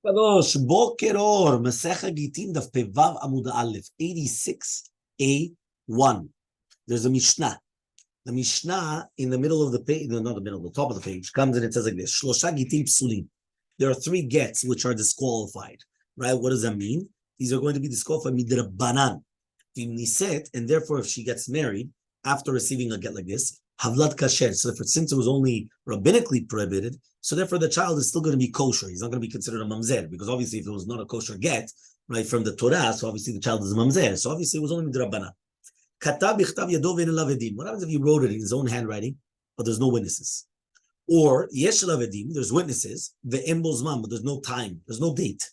Kadosh, Boker Or, Masechet Gittin Daf Pevav Amud Aleph, 86a1. There's a Mishnah. The Mishnah in the middle of the page, no, not the middle, the top of the page, comes and it says like this: Shlosha Gittin Psulim. There are 3 gets which are disqualified. Right? What does that mean? These are going to be disqualified midrabanan. And therefore, if she gets married after receiving a get like this, Havlat kasher. So since it was only rabbinically prohibited, so therefore the child is still going to be kosher. He's not going to be considered a mamzer, because obviously if it was not a kosher get, right, from the Torah, so obviously the child is a mamzer. So obviously it was only midrabanan. Katab bichtav yado ve'en elav edim. What happens if he wrote it in his own handwriting, but there's no witnesses? Or yesh elav edim, there's witnesses, ve'en bo zman, but there's no time, there's no date,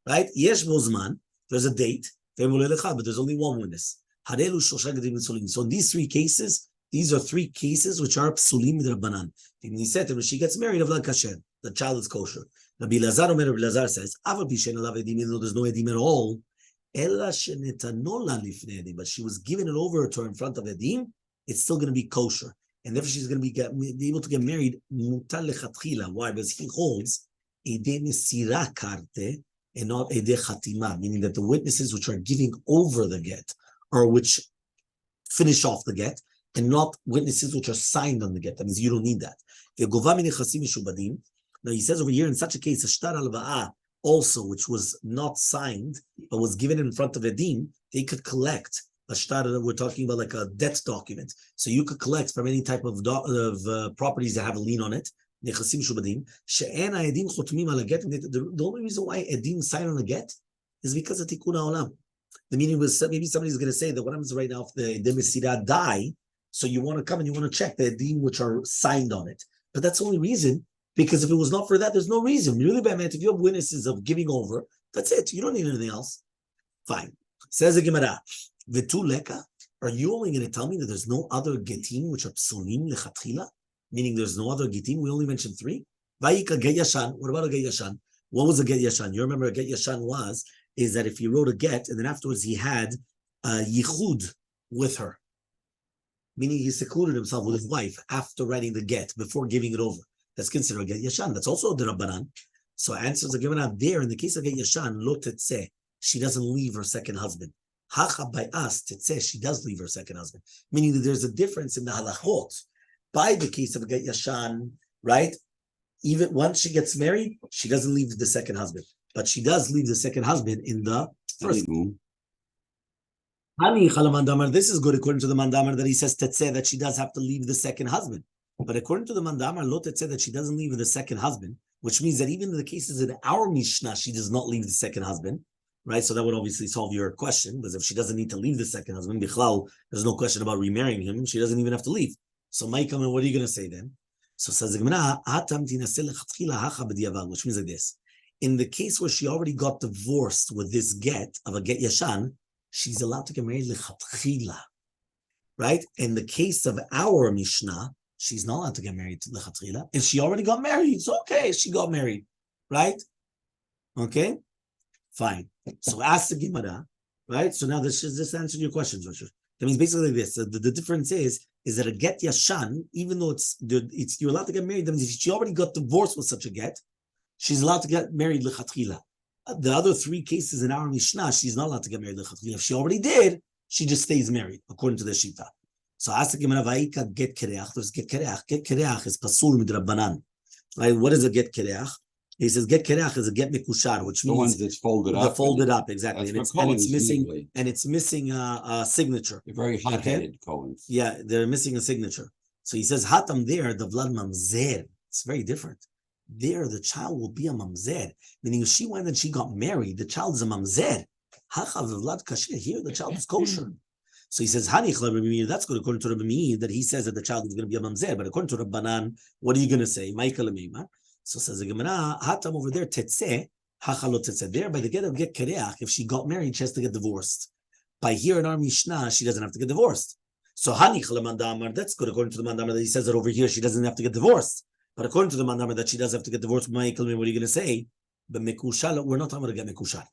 right? Yesh bo zman, there's a date, but there's only one witness. So in these 3 cases, these are 3 cases which are psulim midrabanan. He said that when she gets married, the child is kosher. Rabbi Lazar says, even though there's no edim at all, but she was given it over to her in front of edim, it's still going to be kosher. And therefore she's going to be able to get married. Why? Because he holds edei mesira karte and not edei chatima, meaning that the witnesses which are giving over the get or which finish off the get, and not witnesses which are signed on the get. That means you don't need that. Now he says over here, in such a case, a shtar alva'ah also, which was not signed, but was given in front of edim, they could collect a shtar. We're talking about like a debt document. So you could collect from any type of properties that have a lien on it. The only reason why edim sign on a get is because of tikkun ha'olam. The meaning was, maybe somebody's going to say that what happens right now if the mesira die, so you want to come and you want to check the edim which are signed on it. But that's the only reason, because if it was not for that, there's no reason. Really, bad man, if you have witnesses of giving over, that's it. You don't need anything else. Fine. Says the Gemara, V'tu leka, are you only going to tell me that there's no other getim which are psulim lechatchila? Meaning there's no other getim? We only mentioned 3. Vayika get yashan. What about a get yashan? What was a get yashan? You remember a get yashan is that if he wrote a get and then afterwards he had yichud with her, meaning he secluded himself with his wife after writing the get, before giving it over. That's considered a get yashan. That's also a derabanan. So answers are given out there. In the case of get yashan, lo tetzeh, she doesn't leave her second husband. Hacha by us, tetzeh, she does leave her second husband. Meaning that there's a difference in the halachot. By the case of a get yashan, right? Even once she gets married, she doesn't leave the second husband. But she does leave the second husband in the first. This is good according to the mandamar that he says tetzeh, that she does have to leave the second husband. But according to the mandamar, lo tetzeh, that she doesn't leave the second husband, which means that even in the cases in our Mishnah, she does not leave the second husband, right? So that would obviously solve your question, because if she doesn't need to leave the second husband, bichlal, there's no question about remarrying him. She doesn't even have to leave. So Maikam, what are you going to say then? So says the Gemara, which means like this. In the case where she already got divorced with this get of a get yashan, she's allowed to get married lechatchila, right? In the case of our Mishnah, she's not allowed to get married to lechatchila, and she already got married. So okay, she got married, right? Okay, fine. So ask the Gemara, right? So now this answered your questions, Richard. That means basically this. The difference is that a get yashan, even though it's you're allowed to get married, that means if she already got divorced with such a get, she's allowed to get married lechatchila. The other 3 cases in our Mishnah, she's not allowed to get married lechatchila. If she already did, she just stays married, according to the Shita. So ask the Gemara, Vayika get kereach. There's get kereach. Get kereach is pasul midrabanan. Right? What is a get kereach? He says get kereach is a get mekushar, which means the ones that's folded up. Folded up, exactly, and it's missing a signature. They're very hot-headed, Cohen's. Yeah, they're missing a signature. So he says hatam there the vlad mamzer. It's very different. There, the child will be a mamzer. Meaning, if she went and she got married, the child is a mamzer. Hachav vlad kasher. Here, the child is kosher. So he says, Hanich, that's good according to Rabbi, that he says that the child is going to be a mamzer. But according to Rabbanan, what are you going to say? So says the Gemara, Hatam over there, tetzeh, hachalot tetzeh. There, by the get of get kereach, if she got married, she has to get divorced. By here in our Mishnah, she doesn't have to get divorced. So Hanich lemandamar, that's good according to the mandamar that he says that over here she doesn't have to get divorced. But according to the mandamar that she does have to get divorced, what are you going to say? But mekushal, we're not talking about a get mekushal.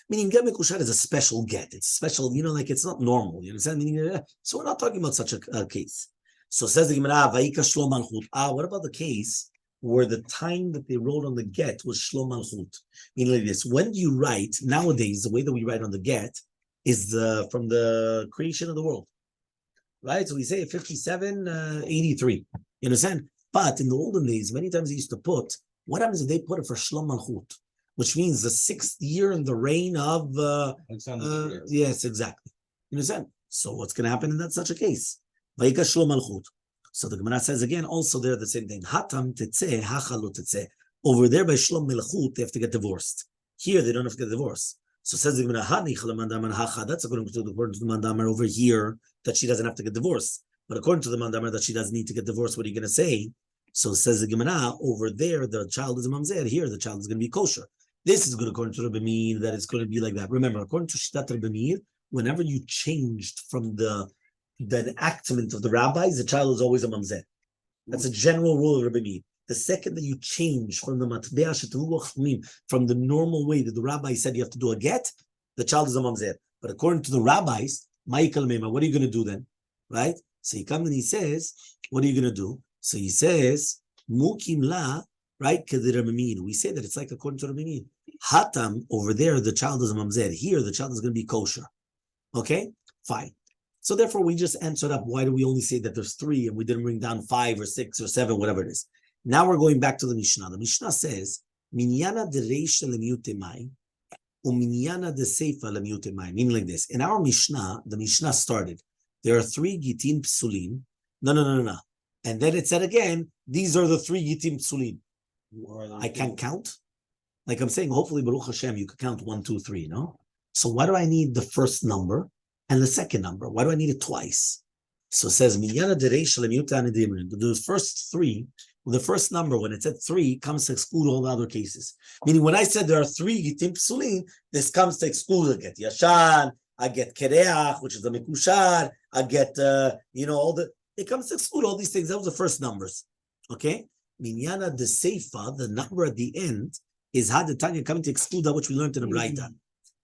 Meaning get mekushal is a special get. It's special, like it's not normal. You understand? Meaning, so we're not talking about such a case. So says the Gemara, Vayika Shlo Malchut. What about the case where the time that they wrote on the get was Shlom Malchut. Meaning like this, when do you write, nowadays, the way that we write on the get is from the creation of the world, right? So we say 5783, you understand? But in the olden days, many times they used to put, what happens if they put it for Shlom Malchut, which means the 6th year in the reign of, yes, exactly. You understand? So what's going to happen in that such a case? Vayika Shlom Malchut. So the Gemara says again, also there the same thing. Hatam tetzeh, hachal lo tetzeh. Over there by Shlom Melchut, they have to get divorced. Here they don't have to get divorced. So says the Gemara, that's according to the Mandamar over here that she doesn't have to get divorced. But according to the Mandamar that she doesn't need to get divorced, what are you going to say? So says the Gemara, over there the child is a mamzer. Here the child is going to be kosher. This is good according to Rabbi Meir, that it's going to be like that. Remember, according to Shittat Rabbi Meir, whenever you changed from the enactment of the rabbis, the child is always a mamzer. That's a general rule of Rabbi Meir. The second that you change from the matbea shetelu from the normal way that the rabbi said you have to do a get, the child is a mamzer. But according to the rabbis, Ma'ikal Mema, what are you going to do then? Right? So he comes and he says, what are you going to do? So he says, Mukim la, right? We say that it's like according to Rabbi Meir. Hatam, over there, the child is a mamzer. Here, the child is going to be kosher. Okay? Fine. So therefore, we just answered up. Why do we only say that there's 3 and we didn't bring down 5 or 6 or 7, whatever it is? Now we're going back to the Mishnah. The Mishnah says, Minyana de reisha lemiyute mai, uminyana de seifa lemiyute mai. Meaning like this. In our Mishnah, the Mishnah started, there are 3 Gittin Psulim. No. And then it said again, these are the 3 Gittin Psulim. I can't count. Like I'm saying, hopefully, Baruch Hashem, you could count 1, 2, 3, no? So why do I need the first number and the second number? Why do I need it twice? So it says, Minyana de reisha lemiyute anidim. The first 3, the first number, when it said 3, comes to exclude all the other cases. Meaning, when I said there are 3 Gittin Psulim, this comes to exclude a get Yashan, I get Kereach, which is the Mekushar, I get, all the, it comes to exclude all these things. That was the first numbers. Okay? Minyana de Seifa, the number at the end, is Hadetanya coming to exclude that which we learned in the Braita.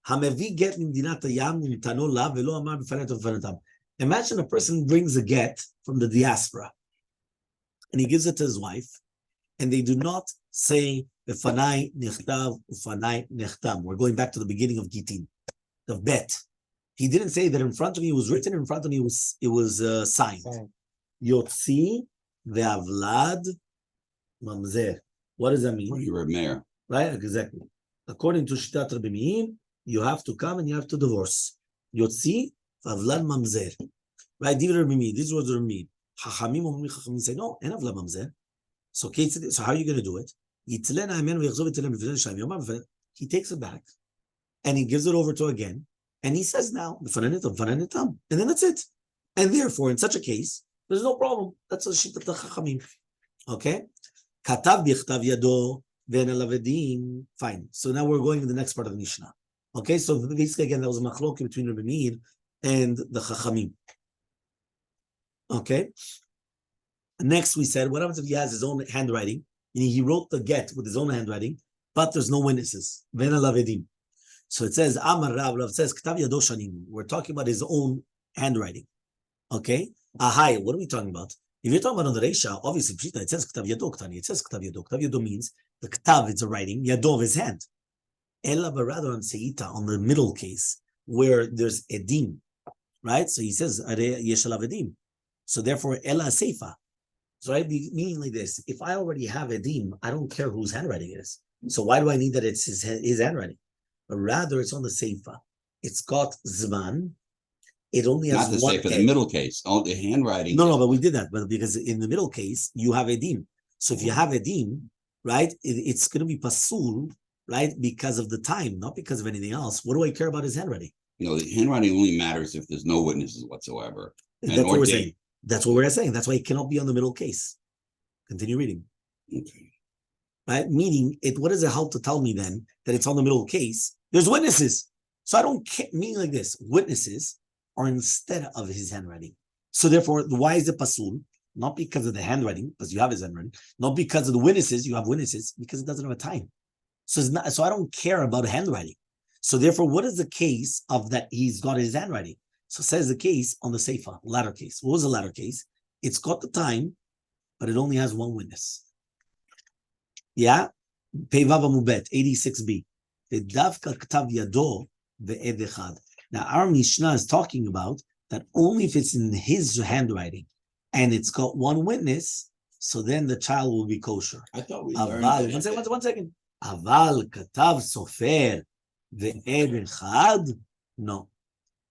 Hamevi get Mindinata Yam Tano La Velo Amar B'Fanatam. Imagine a person brings a get from the diaspora, and he gives it to his wife, and they do not say Befanai Nechtav Ufanai Nechtam. We're going back to the beginning of Gittin, the bet. He didn't say that in front of me it was written, in front of me it was signed. Yotzi ve'avlad mamzer. What does that mean? You're a mayor. Right, exactly. According to Shittat Rabbi Meir, you have to come and you have to divorce. Yotzi ve'avlad mamzer. Right, these words are Rabbi Chachamim say, no, en avla mamzer. So how are you going to do it? He takes it back and he gives it over to again, and he says now, and then that's it. And therefore, in such a case, there's no problem. That's a shittat chachamim. Okay? Katav bichtav yado ve'en alav edim. Fine. So now we're going to the next part of the Mishnah. Okay? So basically, again, there was a machlok between Rabbi Meir and the chachamim. Okay. Next, we said, what happens if he has his own handwriting? He wrote the get with his own handwriting, but there's no witnesses. Ven alavedim. So it says, Amar Rav, Rav says, Ktav yado shanim. We're talking about his own handwriting. Okay. Ahai, what are we talking about? If you're talking about on the Reisha, obviously, it says Ktav yado ktani. It says Ktav yado. Ktav yado means the Ktav, it's a writing, yado of his hand. Ella, but rather on Seita, on the middle case, where there's edim, right? So he says, yesh alav edim. So therefore, Ella Seifa. So I'd be meaning like this. If I already have Edim, I don't care whose handwriting it is. So why do I need that it's his handwriting? But rather, it's on the Seifa. It's got Zman. It only has not the one Seifa, the middle case. Oh, the handwriting. No, but we did that. But because in the middle case, you have Edim. So if you have Edim, right, it's going to be Pasul, right, because of the time, not because of anything else. What do I care about his handwriting? The handwriting only matters if there's no witnesses whatsoever. That's what we're saying. That's what we're saying. That's why it cannot be on the middle case. Continue reading. Okay. Right? Meaning, what does it help to tell me then that it's on the middle case? There's witnesses. So I don't care. Meaning like this, witnesses are instead of his handwriting. So therefore, why is it pasul? Not because of the handwriting, because you have his handwriting. Not because of the witnesses, you have witnesses, because it doesn't have a time. So I don't care about handwriting. So therefore, what is the case of that he's got his handwriting? So says the case on the Seifa, latter case. What was the latter case? It's got the time, but it only has one witness. Yeah? Peivav Amubet, 86b. V'davka k'tav yado ve'ed echad. Now, our Mishnah is talking about that only if it's in his handwriting and it's got one witness, so then the child will be kosher. I thought we Aval, learned one second. Aval katav sofer ve'ed echad. No.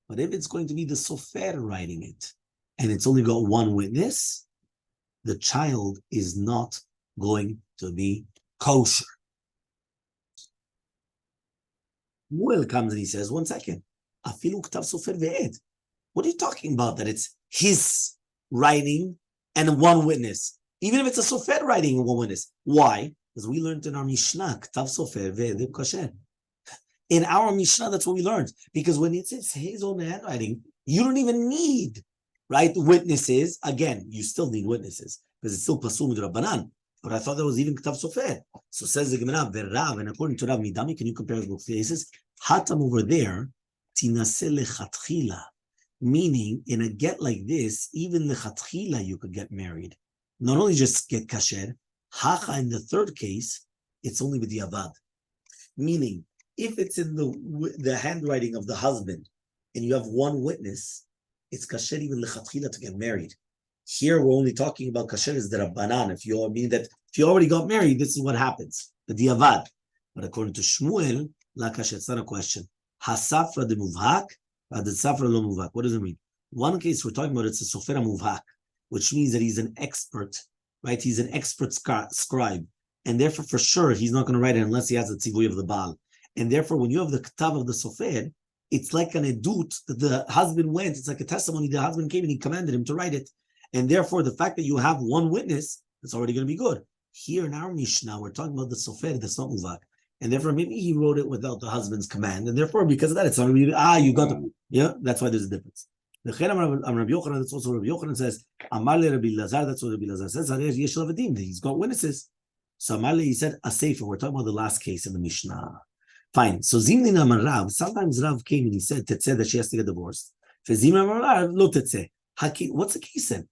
But if it's going to be the sofer writing it, and it's only got one witness, the child is not going to be kosher. Muel comes and he says, one second. Afilu ktav sofer ve'ed. What are you talking about? That it's his writing and one witness. Even if it's a sofer writing and one witness. Why? Because we learned in our Mishnah, ktav sofer ve'ed kosher. In our Mishnah, that's what we learned. Because when it's his own handwriting, you don't even need, right, witnesses. Again, you still need witnesses because it's still pasul with Rabbanan. But I thought that was even ktav sofer. So says the Gemara, Rav, and according to Rav Midami, can you compare both cases? Hatam over there, tinase lechatchila, meaning in a get like this, even lechatchila you could get married. Not only just get kasher, hacha in the third case, it's only with the avad. Meaning, if it's in the handwriting of the husband and you have one witness, it's kasher even lechatchila to get married. Here we're only talking about kasher is the rabbanan. If you already got married, this is what happens. The diavad. But according to Shmuel, la kasher, it's not a question. Hasafra de muvhak, the safra lo muvhak. What does it mean? One case we're talking about, it's a sofera muvhak, which means that he's an expert, right? He's an expert scribe. And therefore, for sure, he's not going to write it unless he has the tzivui of the Baal. And therefore, when you have the ktav of the sofer, it's like an edut that the husband went. It's like a testimony. The husband came and he commanded him to write it. And therefore, the fact that you have one witness, it's already going to be good. Here in our Mishnah, we're talking about the sofer that's not muvak. And therefore, maybe he wrote it without the husband's command. And therefore, because of that, it's not going to be, you got to, yeah, that's why there's a difference. The Rabbi Yochanan, that's also Rabbi Yochanan says, Amarle Rabbi Lazar, that's what Rabbi Lazar says, he's got witnesses. So Amarle, he said, a sefer, we're talking about the last case in the Mishnah. Fine. So Zimnin Amar Rav, sometimes Rav came and he said, Tetzeh, that she has to get divorced. Zimnin Amar Rav, lo Tetzeh. What's the case then?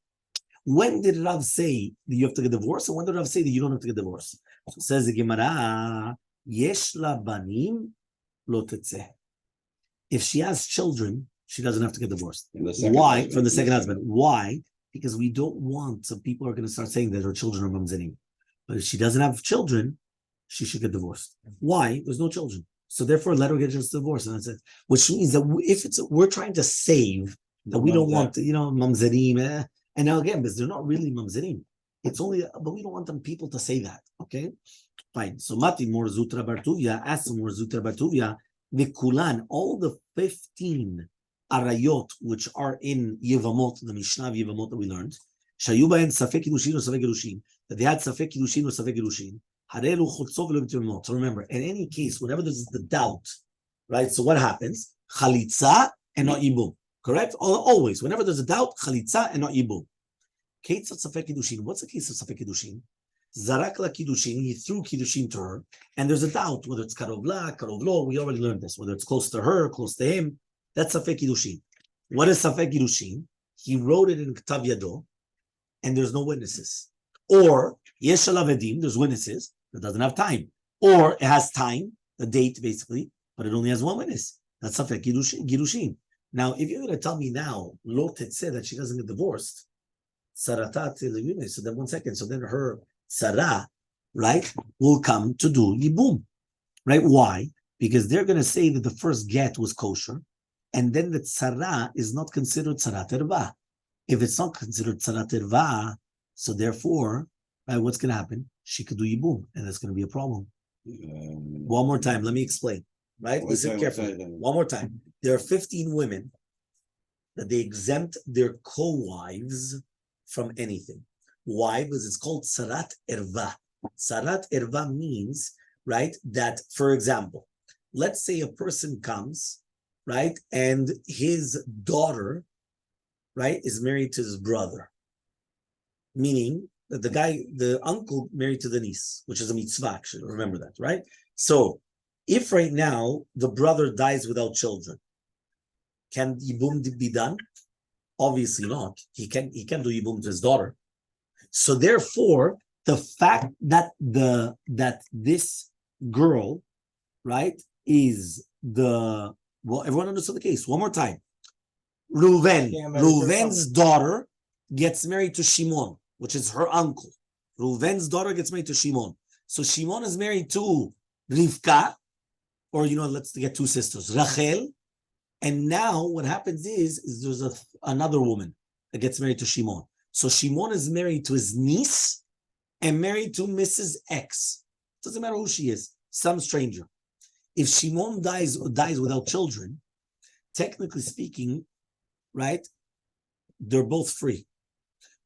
When did Rav say that you have to get divorced, and when did Rav say that you don't have to get divorced? So says the Gemara, Yesh la banim lo tetzeh. If she has children, she doesn't have to get divorced. Why? From the second husband. Why? Because we don't want some people are going to start saying that her children are mamzerim. But if she doesn't have children, she should get divorced. Why? There's no children. So therefore, let her get just divorced. And that's it. Which means that if we're trying to save, that we don't want, mamzerim. And now again, because they're not really mamzerim. It's only, but we don't want them people to say that. Okay? Fine. So Mati Mor Zutra Bartuvia, ask Mor Zutra Bartuvia, Vikulan, all the 15 arayot which are in Yevamot, the Mishnah of Yevamot that we learned, Shayuba and Safek Kiddushin or Safek Kiddushin, that they had Safek Kiddushin or Safek Kiddushin. So remember, in any case, whenever there's the doubt, right? So what happens? Chalitza and not yibum. Correct? Always. Whenever there's a doubt, chalitza and not yibum. What's the case of Safek Kiddushin? Zarak la Kiddushin, he threw Kiddushin to her, and there's a doubt whether it's Karov la, Karov lo, we already learned this, whether it's close to her, close to him, that's Safek Kiddushin. What is Safek Kiddushin? He wrote it in Ktav Yado, and there's no witnesses. Or, Yesh alav edim, there's witnesses, it doesn't have time. Or it has time, the date basically, but it only has one witness. That's Safek Kiddushin. Now, if you're going to tell me now, Lo Tetzeh, that she doesn't get divorced, Saratat Leyune, so then 1 second, so then her Sarah, right, will come to do Yibum, right? Why? Because they're going to say that the first get was kosher, and then that Sarah is not considered Sarat Erva. If it's not considered Sarat Erva, so therefore, right, what's going to happen? She could do Yibum, and that's going to be a problem. One more time, let me explain, right? Listen carefully. One more time. There are 15 women that they exempt their co-wives from anything. Why? Because it's called Sarat Erva. Sarat Erva means, right, that, for example, let's say a person comes, right, and his daughter, right, is married to his brother. Meaning that the uncle married to the niece, which is a mitzvah, actually, remember that, right? So, if right now the brother dies without children, can Yibum be done? Obviously not. He can't do Yibum to his daughter. So therefore, the fact that this girl, right, is everyone understood the case. One more time. Reuven's daughter gets married to Shimon, which is her uncle. Reuven's daughter gets married to Shimon. So Shimon is married to Rivka, or let's get two sisters, Rachel. And now what happens is there's another woman that gets married to Shimon. So Shimon is married to his niece and married to Mrs. X. Doesn't matter who she is, some stranger. If Shimon dies without children, technically speaking, right, they're both free.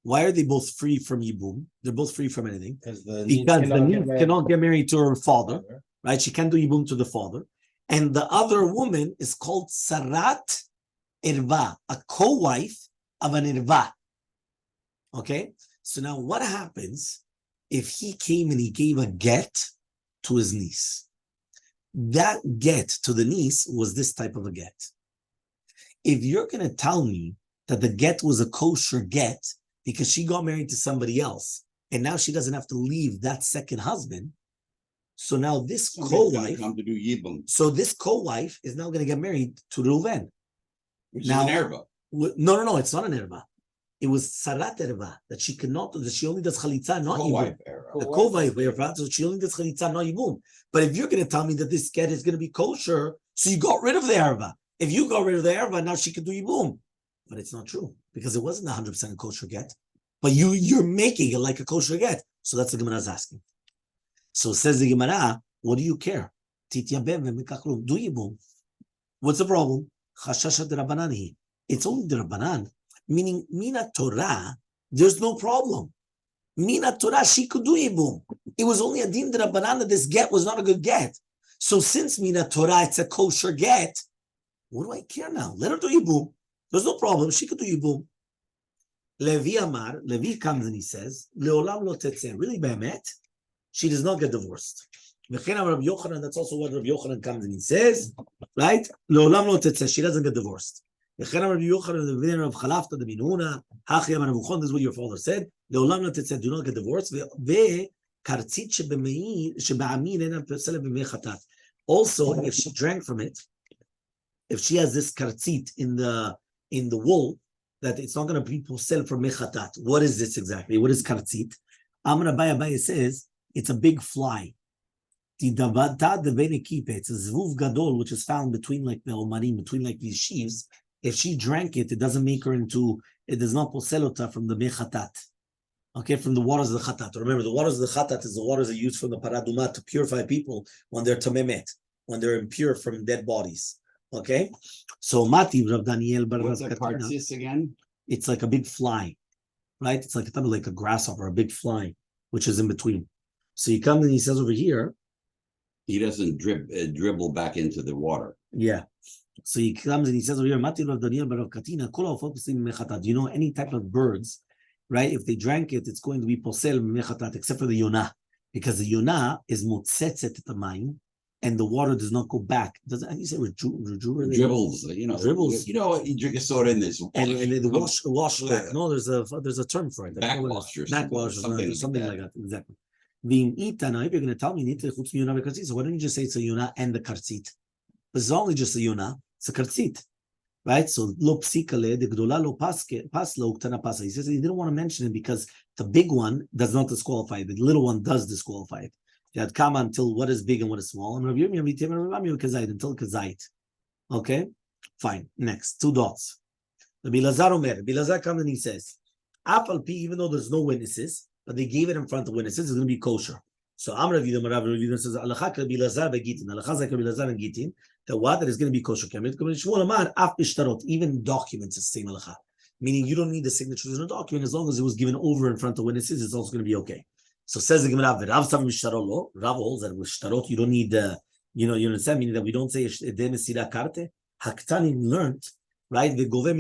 Why are they both free from Yibum? They're both free from anything. Because the niece cannot get married to her father, right? She can't do Yibum to the father. And the other woman is called Sarat Irva, a co-wife of an Irva. Okay? So now what happens if he came and he gave a get to his niece? That get to the niece was this type of a get. If you're going to tell me that the get was a kosher get because she got married to somebody else and now she doesn't have to leave that second husband, so now this co-wife, so this co-wife is now going to get married to Reuven. Which now, is an erva. No, it's not an erva. It was sarat erva that she cannot. That she only does chalitza, not yibum. The co-wife erva, so she only does chalitza, not yibum. But if you're going to tell me that this get is going to be kosher, so you got rid of the erva. If you got rid of the erva, now she can do yibum. But it's not true because it wasn't 100% a kosher get. But you're making it like a kosher get. So that's the Gemara is asking. So says the Gemara, what do you care? Do yibum. What's the problem? It's only the Rabbanan. Meaning, Mina Torah, there's no problem. Mina Torah, she could do yibum. It was only a din de Rabbanan that this get was not a good get. So since Mina Torah, it's a kosher get, what do I care now? Let her do yibum. There's no problem. She could do yibum. Levi comes and he says, Leolam lo tetzeh. Really, be'emet, she does not get divorced. That's also what Rabbi Yochanan comes and he says, right? Leolam lo tetzeh. She doesn't get divorced. This is what your father said. Do not get divorced. Also, if she drank from it, if she has this kartzit in the wool, that it's not going to be posel for mechatat. What is this exactly? What is kartzit? Abaye says it's a big fly. It's a zvuv gadol, which is found between like the omarim, between like these sheaves. If she drank it, it doesn't make her into, it does not poselota from the mechatat. Okay, from the waters of the chatat. Remember, the waters of the chatat is the waters that are used from the paraduma to purify people when they're tamemet, when they're impure from dead bodies. Okay, so Mati Rav Daniel Bar What's that part again? It's like a big fly, right? It's like a grasshopper, a big fly, which is in between. So he comes and he says over here, he doesn't dribble back into the water. Yeah. So he comes and he says over here, Mati Rav Daniel Bar Katina, do you know any type of birds, right? If they drank it, it's going to be posel mechatat, except for the yonah, because the yonah is motzetzet tamayim, and the water does not go back. Doesn't you say dribbles? Dribbles. You know what? You drink a soda in this, and the wash back. No, there's a term for it. Backwash or something like that. Exactly. Being eaten. Now, if you're going to tell me, so why don't you just say it's a yonah and the kartzit? It's only just a yonah. It's a kartzit, right? So lo psikale de gdola lo paslo uktana pasa. He says he didn't want to mention it because the big one does not disqualify it. The little one does disqualify it. You had come until what is big and what is small, and Rabbi Yomi until kazait. Okay, fine. Next, 2 dots. Rabbi Lazar comes and he says, Afal pi, even though there's no witnesses, but they gave it in front of witnesses, it's going to be kosher. So Amr Rabbi Yehuda says, Alachak Rabbi Lazar begitin, Alachak like Rabbi Lazar and Gittin, that what that is going to be kosher. Even documents is the same alachak, meaning you don't need the signatures in a document as long as it was given over in front of witnesses. It's also going to be okay. So says the Gemara, Rav holds that with shtarot you don't need you understand, meaning that we don't say mesira karte. Haktanim learned, right? You're going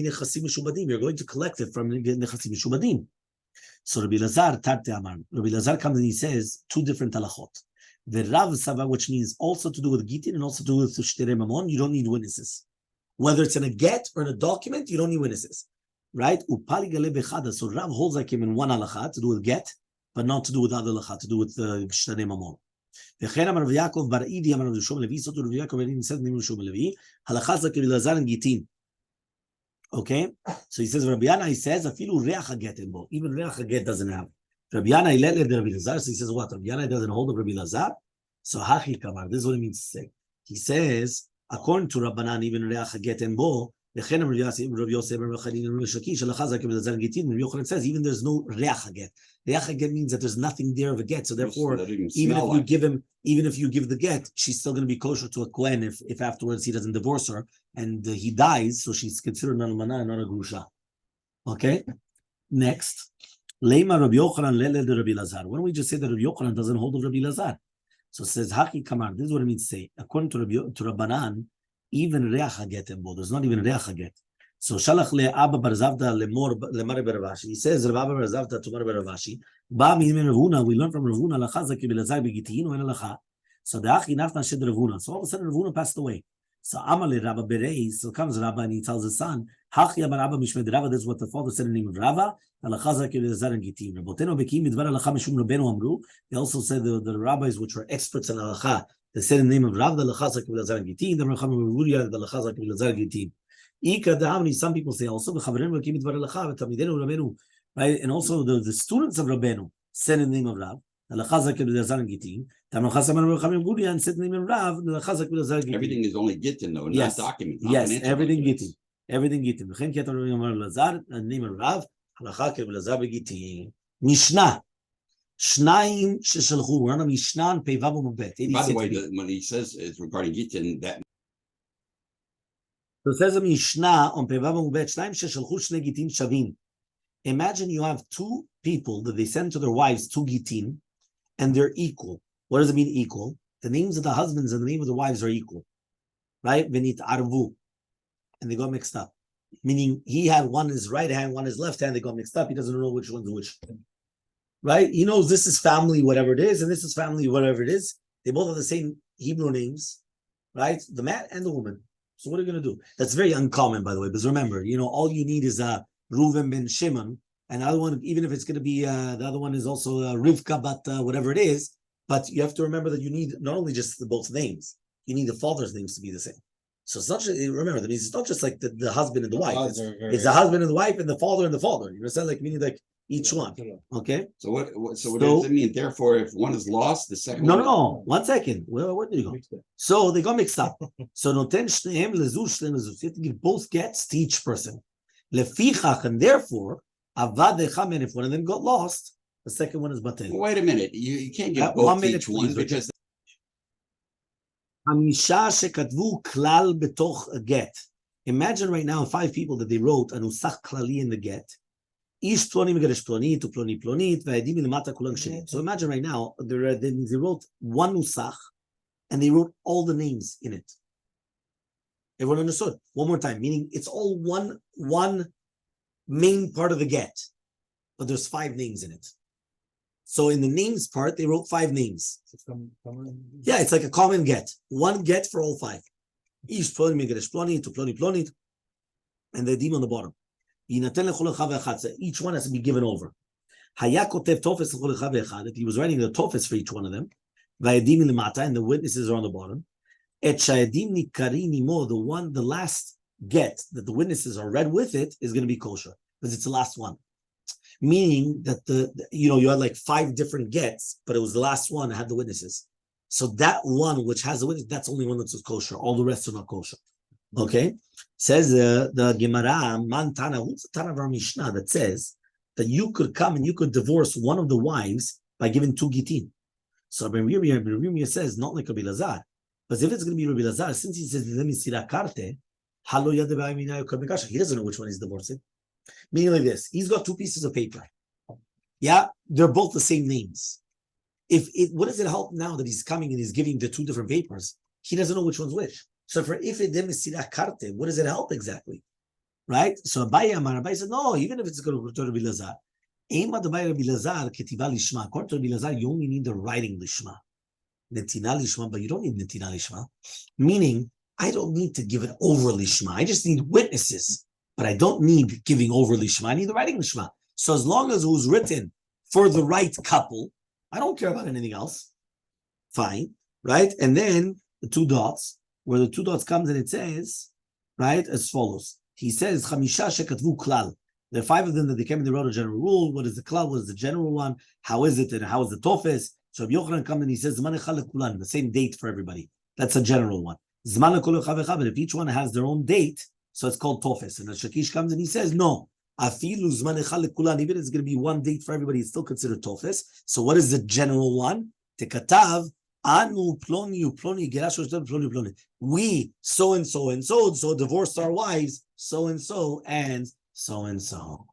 to collect it from nechasim mishubadim. So Rabbi Lazar comes and he says 2 different halachot. The Rav Sava, which means also to do with Gittin and also to do with Shtere Mamon, you don't need witnesses. Whether it's in a get or in a document, you don't need witnesses. Right? So Rav holds like him in one halakha to do with get, but not to do with other lacha, to do with Shnei Mamon. וכן אמר רבי יעקב בר אידי אמר רבי יהושע בן לוי, סוטו רבי יעקב בן ניסד בן יהושע בן לוי, הלכה זה כרבי אלעזר and Gittin. Okay, so he says Rabbi Yana, he says afilu reach haget in bo, even reach haget doesn't have. Rabbi Yana let Rabbi Elazar, so he says what? Rabbi Yana doesn't hold of Rabbi Elazar. So hachi kamar, this is what he means to say. He says according to Rabbanan, even reach haget in bo. וכן Rabbi Yosef ben Rechadin and Rabbi Shakish halacha ze k'rbi Elazar and Gittin. Rabbi Yochanan says even there's no reach haget. Reach haget means that there's nothing there of a get. So therefore, even if you give the get, she's still going to be kosher to a kohen if afterwards he doesn't divorce her and he dies. So she's considered an almana and not a grusha. Okay. Next, Leima Rabbi Yochanan lele de Rabbi Elazar. Why don't we just say that Rabbi Yochanan doesn't hold of Rabbi Elazar? So it says Haki Kamar. This is what it means to say. According to Rabbanan, even reach haget and bo. There's not even reach haget. So Shalach le Abba bar Zavda lemar bar Ravashi. He says Rav Abba bar Zavda to Mar bar Ravashi. Ba mi Ravuna. We learn from Ravuna lacha ze k'rbi Elazar b'Gittin u'en lacha. So the Achi nafna shed Ravuna. So all of a sudden Ravuna passed away. So Amale Rabba Berei. So comes Rabba and he tells his son, Hachi Amar Rabba Mishmed Rabba. This is what the father said in the name of Rabba. Lacha ze k'rbi Elazar and Gittin. Rabotenu bekim midvar lacha mishum Rabbeinu amru. They also said the rabbis which were experts in halacha. They said in the name of Rav, the lacha ze k'rbi Elazar and Gittin. The Recham Rulia, the lacha ze k'rbi Elazar and Gittin. Some people say also, right? And also the students of Rabbeinu said in the name of Rav, and said in the name of Rav, everything is only Gittin though, yes. Not document. Yes, everything Gittin. Everything Gittin. In the name of Rav, Mishnah. Shnayim sheshalchu. We're on a Mishnah and Peivav Mubet. By the way, when he says it's regarding Gittin, that so it says a Mishnah on Peivav Mubet. Shnayim sheshalchu shnei Gittin shavim. Imagine you have two people that they send to their wives two Gittin, and they're equal. What does it mean equal? The names of the husbands and the name of the wives are equal, right? Venit arvu, and they got mixed up. Meaning he had one his right hand, one his left hand. They got mixed up. He doesn't know which one's which. Right? He knows this is family, whatever it is, and this is family, whatever it is. They both have the same Hebrew names, right? The man and the woman. So what are you going to do? That's very uncommon, by the way, because remember, all you need is Reuven ben Shimon, and the other one, even if it's going to be, the other one is also Rivka, but whatever it is, but you have to remember that you need not only just both names, you need the father's names to be the same. So it's not just, remember, that means it's not just like the husband and the wife. It's the husband and the wife and the father and the father. You understand? Like, meaning like, each one. Okay. So what does it mean? Therefore, if one is lost, the second one. No. 1 second. Where did you go? So they got mixed up. So noten shneim lezu shneim lezu. You have to give both gets to each person. Lefichach, and therefore, avad echamen. If one of them got lost, the second one is batel. Wait a minute. You can't give both to each one because. Hamisha shekatvu klal betoch a get. Imagine right now 5 people that they wrote an usach klali in the get. Ish ploni megaresh ploni to ploni plonit v'edim ilimata kulang shenim. So imagine right now they wrote one nusach and they wrote all the names in it. Everyone understood? One more time, meaning it's all one main part of the get, but there's 5 names in it. So in the names part, they wrote 5 names. Yeah, it's like a common get. One get for all 5. Ish ploni megaresh ploni to ploni plonit, and the edim on the bottom. Each one has to be given over. If he was writing the tofes for each one of them, and the witnesses are on the bottom. The last get that the witnesses are read with it is going to be kosher because it's the last one. Meaning that you had like 5 different gets, but it was the last one that had the witnesses. So that one which has the witness, that's the only one that's kosher. All the rest are not kosher. Okay, says the Gemara, Mantana, who's the Tana of our Mishnah that says that you could come and you could divorce one of the wives by giving 2 Gittin. So Rabbi Yirmiyah says, not like Rabbi Elazar. But if it's going to be Rabbi Elazar, since he says, he doesn't know which one he's divorcing. Meaning like this, he's got 2 pieces of paper. Yeah, they're both the same names. What does it help now that he's coming and he's giving the 2 different papers? He doesn't know which one's which. So for if it demisira karte, what does it help exactly? Right? So Abai said, no, even if it's going to Rabbi Elazar. Ema d'Abai Rabbi Elazar ketiba lishma. According to Rabbi Elazar, you only need the writing lishma. Netina lishma, but you don't need netina lishma. Meaning, I don't need to give it over lishma. I just need witnesses. But I don't need giving over lishma. I need the writing lishma. So as long as it was written for the right couple. I don't care about anything else. Fine, right? And then the two dots, where the two dots comes and it says, right, as follows. He says, Chamisha shekatvu klal. There are 5 of them that they came and they wrote a general rule. What is the klal? What is the general one? How is it? And how is the tofes? So Rabbi Yochanan comes and he says, Zman echad lekulan, the same date for everybody. That's a general one. Zman lekol echad v'echad, but if each one has their own date, so it's called tofes. And the Shakish comes and he says, no, afilu zman echad lekulan, even if it's going to be one date for everybody, it's still considered tofes. So what is the general one? Tekatav, anu ploni uploni gerashu ploni ploni. We so and so and so divorced our wives, so and so and so and so.